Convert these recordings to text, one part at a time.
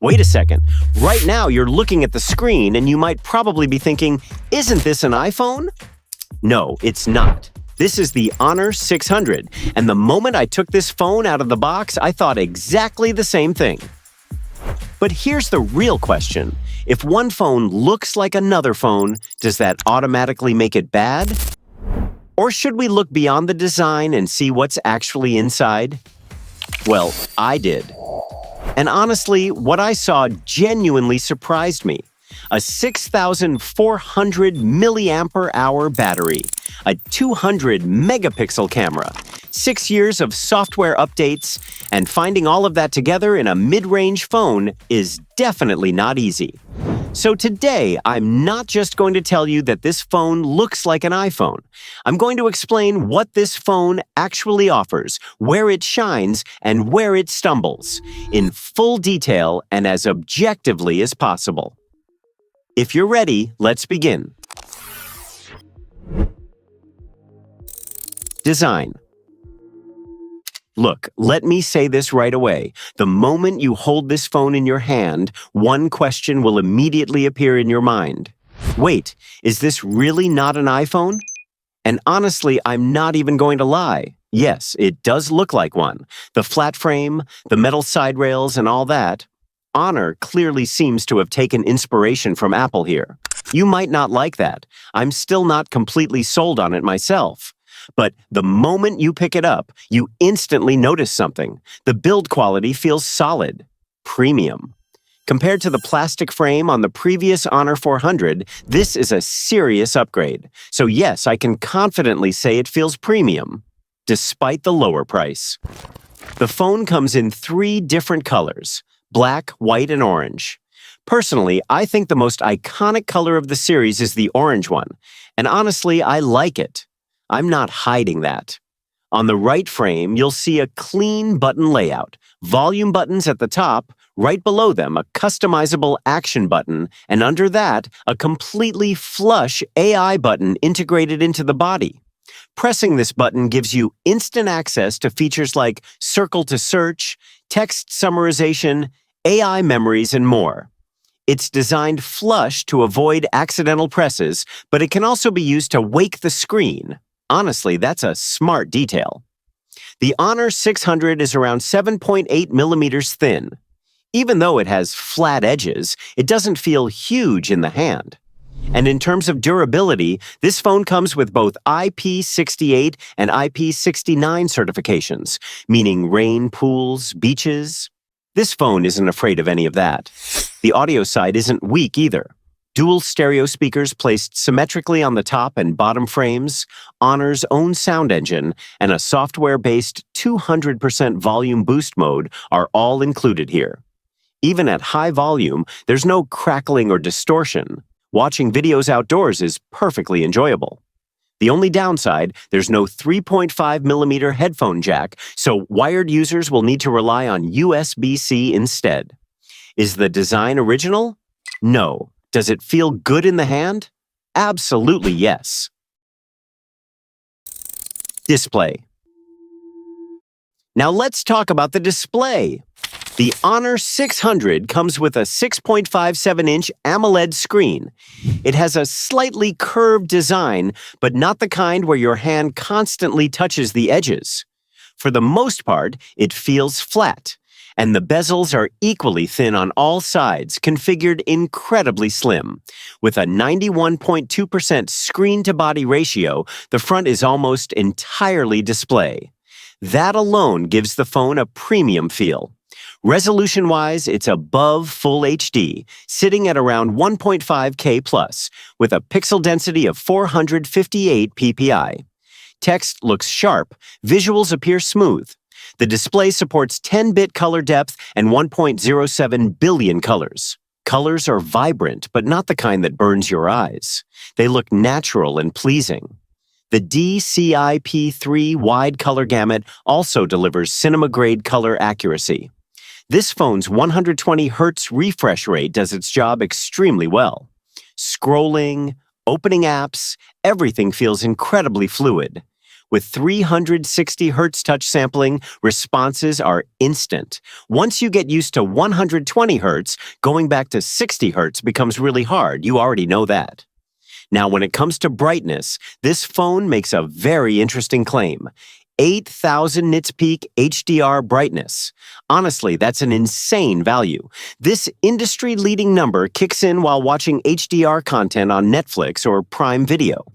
Wait a second. Right now you're looking at the screen and you might probably be thinking, isn't this an iPhone? No, it's not. This is the Honor 600, and the moment I took this phone out of the box, I thought exactly the same thing. But here's the real question. If one phone looks like another phone, does that automatically make it bad? Or should we look beyond the design and see what's actually inside? Well, I did. And honestly, what I saw genuinely surprised me. A 6,400 milliampere hour battery, a 200 megapixel camera, 6 years of software updates, and finding all of that together in a mid-range phone is definitely not easy. So today, I'm not just going to tell you that this phone looks like an iPhone. I'm going to explain what this phone actually offers, where it shines, and where it stumbles, in full detail and as objectively as possible. If you're ready, let's begin. Design. Look, let me say this right away. The moment you hold this phone in your hand, one question will immediately appear in your mind. Wait, is this really not an iPhone? And honestly, I'm not even going to lie. Yes, it does look like one. The flat frame, the metal side rails, and all that. Honor clearly seems to have taken inspiration from Apple here. You might not like that. I'm still not completely sold on it myself. But the moment you pick it up, you instantly notice something. The build quality feels solid, premium. Compared to the plastic frame on the previous Honor 400, this is a serious upgrade. So yes, I can confidently say it feels premium, despite the lower price. The phone comes in 3 different colors: black, white, and orange. Personally, I think the most iconic color of the series is the orange one, and honestly, I like it. I'm not hiding that. On the right frame, you'll see a clean button layout, volume buttons at the top, right below them a customizable action button, and under that, a completely flush AI button integrated into the body. Pressing this button gives you instant access to features like circle to search, text summarization, AI memories, and more. It's designed flush to avoid accidental presses, but it can also be used to wake the screen. Honestly, that's a smart detail. The Honor 600 is around 7.8 millimeters thin. Even though it has flat edges, it doesn't feel huge in the hand. And in terms of durability, this phone comes with both IP68 and IP69 certifications, meaning rain, pools, beaches. This phone isn't afraid of any of that. The audio side isn't weak either. Dual stereo speakers placed symmetrically on the top and bottom frames, Honor's own sound engine, and a software-based 200% volume boost mode are all included here. Even at high volume, there's no crackling or distortion. Watching videos outdoors is perfectly enjoyable. The only downside, there's no 3.5mm headphone jack, so wired users will need to rely on USB-C instead. Is the design original? No. Does it feel good in the hand? Absolutely yes. Display. Now let's talk about the display. The Honor 600 comes with a 6.57-inch AMOLED screen. It has a slightly curved design, but not the kind where your hand constantly touches the edges. For the most part, it feels flat, and the bezels are equally thin on all sides, configured incredibly slim. With a 91.2% screen-to-body ratio, the front is almost entirely display. That alone gives the phone a premium feel. Resolution-wise, it's above Full HD, sitting at around 1.5K+, with a pixel density of 458 ppi. Text looks sharp, visuals appear smooth. The display supports 10-bit color depth and 1.07 billion colors. Colors are vibrant, but not the kind that burns your eyes. They look natural and pleasing. The DCI-P3 wide color gamut also delivers cinema-grade color accuracy. This phone's 120Hz refresh rate does its job extremely well. Scrolling, opening apps, everything feels incredibly fluid. With 360 Hz touch sampling, responses are instant. Once you get used to 120 Hz, going back to 60 Hz becomes really hard. You already know that. Now, when it comes to brightness, this phone makes a very interesting claim. 8,000 nits peak HDR brightness. Honestly, that's an insane value. This industry-leading number kicks in while watching HDR content on Netflix or Prime Video.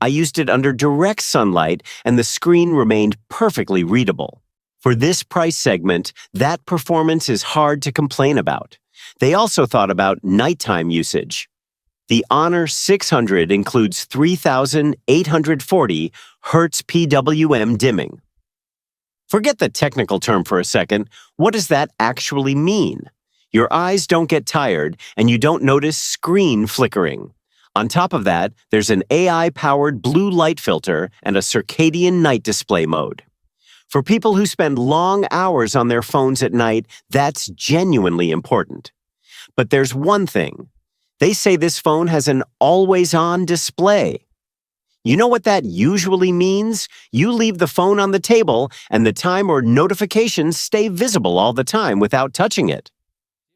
I used it under direct sunlight, and the screen remained perfectly readable. For this price segment, that performance is hard to complain about. They also thought about nighttime usage. The Honor 600 includes 3,840 Hz PWM dimming. Forget the technical term for a second. What does that actually mean? Your eyes don't get tired, and you don't notice screen flickering. On top of that, there's an AI-powered blue light filter and a circadian night display mode. For people who spend long hours on their phones at night, that's genuinely important. But there's one thing. They say this phone has an always-on display. You know what that usually means? You leave the phone on the table and the time or notifications stay visible all the time without touching it.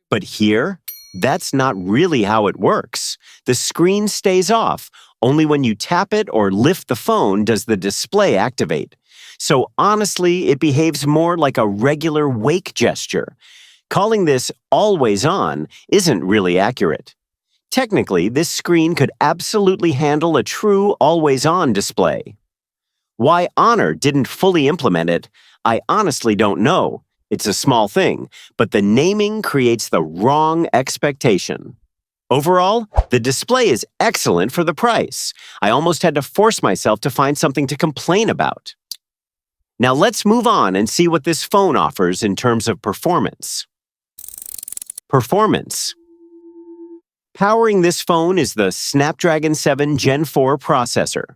But here, that's not really how it works. The screen stays off. Only when you tap it or lift the phone does the display activate. So honestly, it behaves more like a regular wake gesture. Calling this always on isn't really accurate. Technically, this screen could absolutely handle a true always-on display. Why Honor didn't fully implement it, I honestly don't know. It's a small thing, but the naming creates the wrong expectation. Overall, the display is excellent for the price. I almost had to force myself to find something to complain about. Now let's move on and see what this phone offers in terms of performance. Performance. Powering this phone is the Snapdragon 7 Gen 4 processor.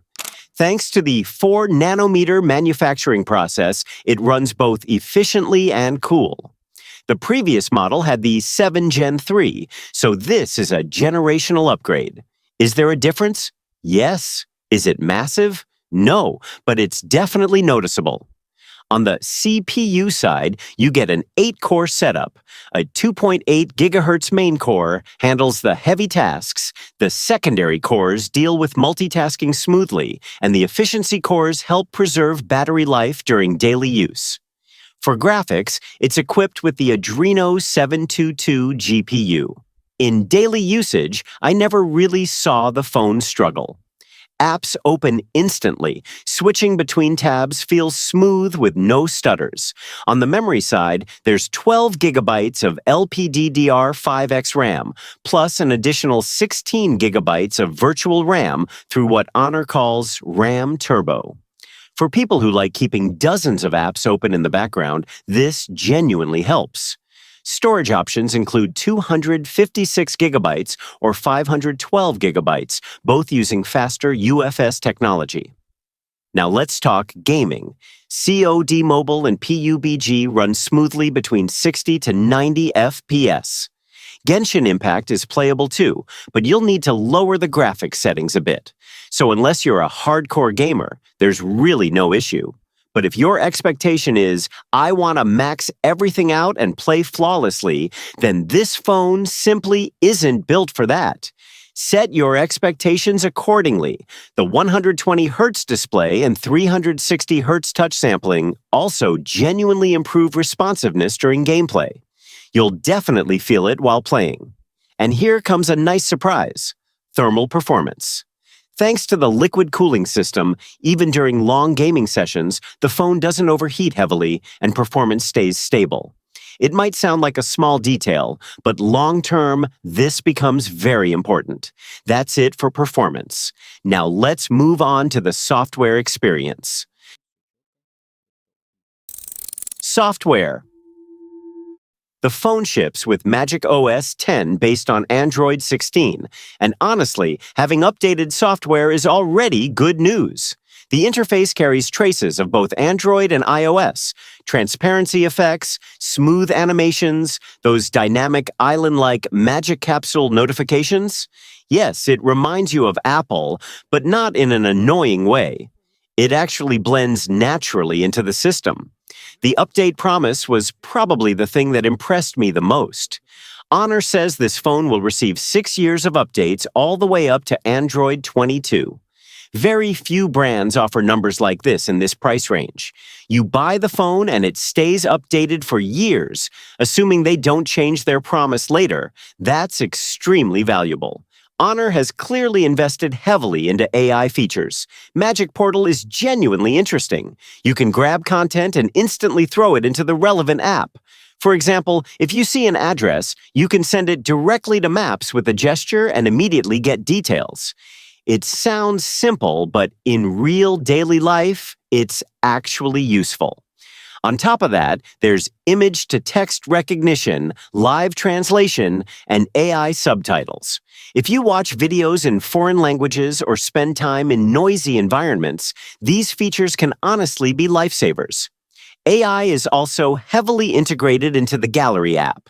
Thanks to the 4-nanometer manufacturing process, it runs both efficiently and cool. The previous model had the 7 Gen 3, so this is a generational upgrade. Is there a difference? Yes. Is it massive? No, but it's definitely noticeable. On the CPU side, you get an 8-core setup. A 2.8 GHz main core handles the heavy tasks, the secondary cores deal with multitasking smoothly, and the efficiency cores help preserve battery life during daily use. For graphics, it's equipped with the Adreno 722 GPU. In daily usage, I never really saw the phone struggle. Apps open instantly. Switching between tabs feels smooth with no stutters. On the memory side, there's 12 gigabytes of LPDDR5X RAM, plus an additional 16 gigabytes of virtual RAM through what Honor calls RAM Turbo. For people who like keeping dozens of apps open in the background, this genuinely helps. Storage options include 256 gigabytes or 512 gigabytes, both using faster UFS technology. Now let's talk gaming. COD Mobile and PUBG run smoothly between 60 to 90 FPS. Genshin Impact is playable too, but you'll need to lower the graphics settings a bit. So unless you're a hardcore gamer, there's really no issue. But if your expectation is, I want to max everything out and play flawlessly, then this phone simply isn't built for that. Set your expectations accordingly. The 120 Hz display and 360 Hz touch sampling also genuinely improve responsiveness during gameplay. You'll definitely feel it while playing. And here comes a nice surprise: thermal performance. Thanks to the liquid cooling system, even during long gaming sessions, the phone doesn't overheat heavily and performance stays stable. It might sound like a small detail, but long-term, this becomes very important. That's it for performance. Now let's move on to the software experience. Software. The phone ships with Magic OS 10 based on Android 16, and honestly, having updated software is already good news. The interface carries traces of both Android and iOS, transparency effects, smooth animations, those dynamic island-like magic capsule notifications. Yes, it reminds you of Apple, but not in an annoying way. It actually blends naturally into the system. The update promise was probably the thing that impressed me the most. Honor says this phone will receive 6 years of updates all the way up to Android 22. Very few brands offer numbers like this in this price range. You buy the phone and it stays updated for years, assuming they don't change their promise later. That's extremely valuable. Honor has clearly invested heavily into AI features. Magic Portal is genuinely interesting. You can grab content and instantly throw it into the relevant app. For example, if you see an address, you can send it directly to Maps with a gesture and immediately get details. It sounds simple, but in real daily life, it's actually useful. On top of that, there's image-to-text recognition, live translation, and AI subtitles. If you watch videos in foreign languages or spend time in noisy environments, these features can honestly be lifesavers. AI is also heavily integrated into the Gallery app.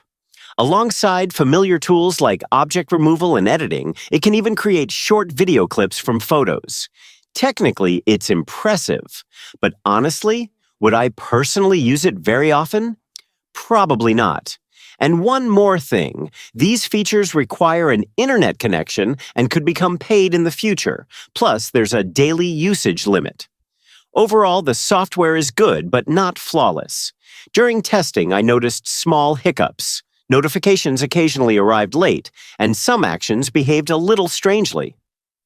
Alongside familiar tools like object removal and editing, it can even create short video clips from photos. Technically, it's impressive, but honestly, would I personally use it very often? Probably not. And one more thing, these features require an internet connection and could become paid in the future. Plus, there's a daily usage limit. Overall, the software is good, but not flawless. During testing, I noticed small hiccups. Notifications occasionally arrived late, and some actions behaved a little strangely.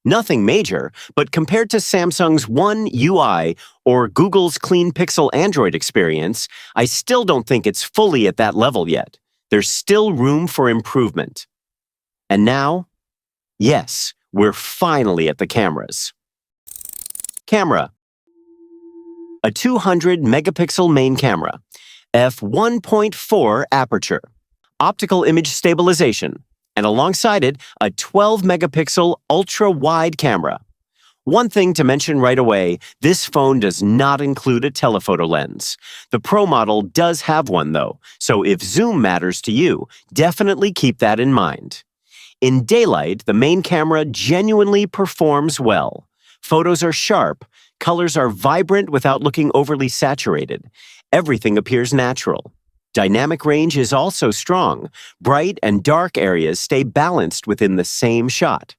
Nothing major, but compared to Samsung's One UI or Google's Clean Pixel Android experience, I still don't think it's fully at that level yet. There's still room for improvement. And now, yes, we're finally at the cameras. Camera. A 200-megapixel main camera, f1.4 aperture, optical image stabilization, and alongside it, a 12-megapixel ultra-wide camera. One thing to mention right away, this phone does not include a telephoto lens. The Pro model does have one though, so if zoom matters to you, definitely keep that in mind. In daylight, the main camera genuinely performs well. Photos are sharp, colors are vibrant without looking overly saturated. Everything appears natural. Dynamic range is also strong. Bright and dark areas stay balanced within the same shot.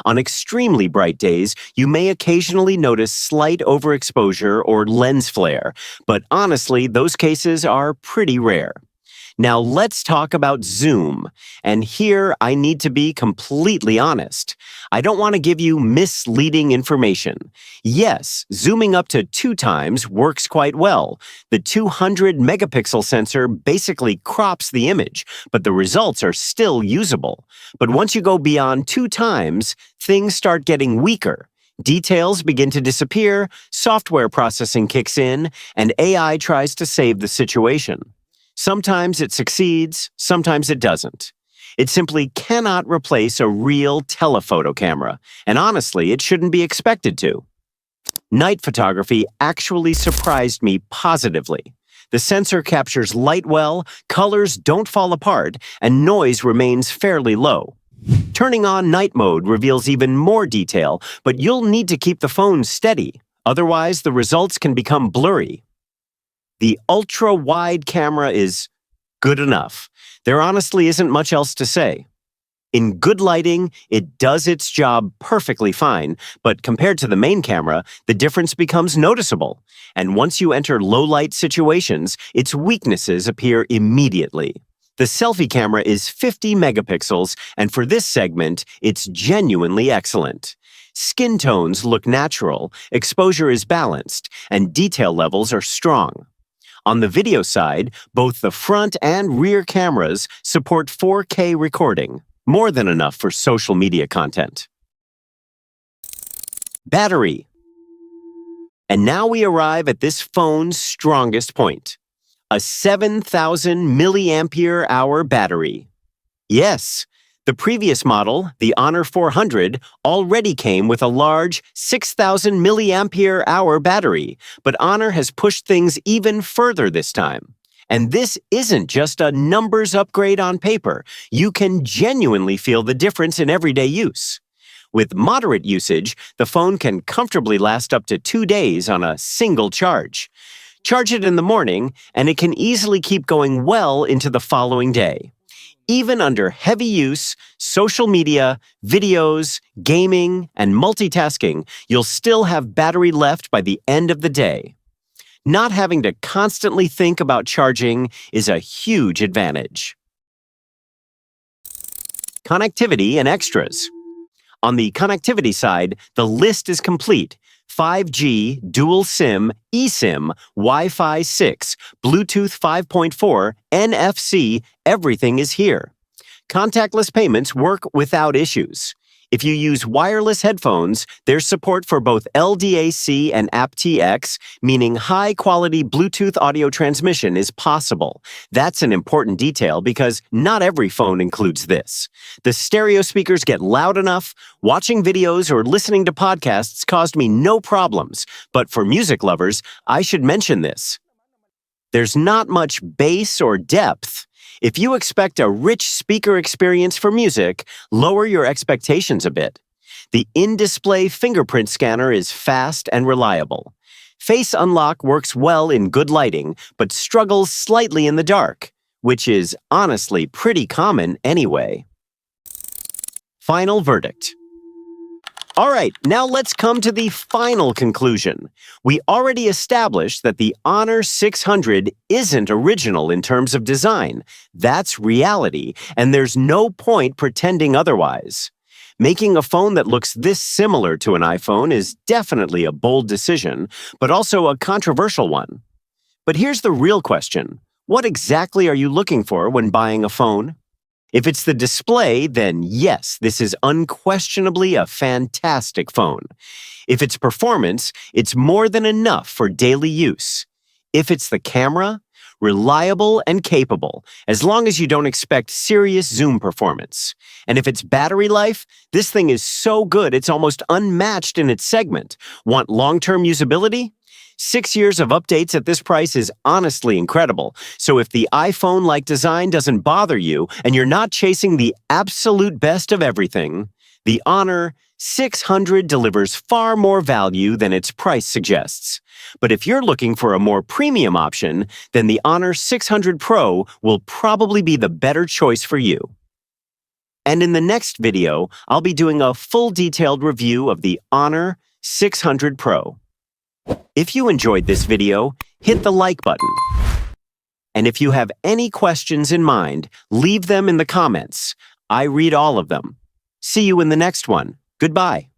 On extremely bright days, you may occasionally notice slight overexposure or lens flare, but honestly, those cases are pretty rare. Now let's talk about zoom. And here I need to be completely honest. I don't want to give you misleading information. Yes, zooming up to 2 times works quite well. The 200-megapixel sensor basically crops the image, but the results are still usable. But once you go beyond 2 times, things start getting weaker. Details begin to disappear, software processing kicks in, and AI tries to save the situation. Sometimes it succeeds, sometimes it doesn't. It simply cannot replace a real telephoto camera, and honestly, it shouldn't be expected to. Night photography actually surprised me positively. The sensor captures light well, colors don't fall apart, and noise remains fairly low. Turning on night mode reveals even more detail, but you'll need to keep the phone steady, otherwise the results can become blurry. The ultra-wide camera is good enough. There honestly isn't much else to say. In good lighting, it does its job perfectly fine, but compared to the main camera, the difference becomes noticeable. And once you enter low-light situations, its weaknesses appear immediately. The selfie camera is 50 megapixels, and for this segment, it's genuinely excellent. Skin tones look natural, exposure is balanced, and detail levels are strong. On the video side, both the front and rear cameras support 4K recording, more than enough for social media content. Battery. And now we arrive at this phone's strongest point. A 7,000 milliampere hour battery. Yes, the previous model, the Honor 400, already came with a large 6,000 milliampere hour battery, but Honor has pushed things even further this time. And this isn't just a numbers upgrade on paper. You can genuinely feel the difference in everyday use. With moderate usage, the phone can comfortably last up to 2 days on a single charge. Charge it in the morning, and it can easily keep going well into the following day. Even under heavy use, social media, videos, gaming, and multitasking, you'll still have battery left by the end of the day. Not having to constantly think about charging is a huge advantage. Connectivity and extras. On the connectivity side, the list is complete. 5G, dual SIM, eSIM, Wi-Fi 6, Bluetooth 5.4, NFC, everything is here. Contactless payments work without issues. If you use wireless headphones, there's support for both LDAC and aptX, meaning high-quality Bluetooth audio transmission is possible. That's an important detail because not every phone includes this. The stereo speakers get loud enough. Watching videos or listening to podcasts caused me no problems, but for music lovers, I should mention this. There's not much bass or depth. If you expect a rich speaker experience for music, lower your expectations a bit. The in-display fingerprint scanner is fast and reliable. Face unlock works well in good lighting, but struggles slightly in the dark, which is honestly pretty common anyway. Final verdict. All right, now let's come to the final conclusion. We already established that the Honor 600 isn't original in terms of design. That's reality, and there's no point pretending otherwise. Making a phone that looks this similar to an iPhone is definitely a bold decision, but also a controversial one. But here's the real question. What exactly are you looking for when buying a phone? If it's the display, then yes, this is unquestionably a fantastic phone. If it's performance, it's more than enough for daily use. If it's the camera, reliable and capable, as long as you don't expect serious zoom performance. And if it's battery life, this thing is so good it's almost unmatched in its segment. Want long-term usability? 6 years of updates at this price is honestly incredible. So if the iPhone-like design doesn't bother you and you're not chasing the absolute best of everything, the Honor 600 delivers far more value than its price suggests. But if you're looking for a more premium option, then the Honor 600 Pro will probably be the better choice for you. And in the next video, I'll be doing a full detailed review of the Honor 600 Pro. If you enjoyed this video, hit the like button. And if you have any questions in mind, leave them in the comments. I read all of them. See you in the next one. Goodbye.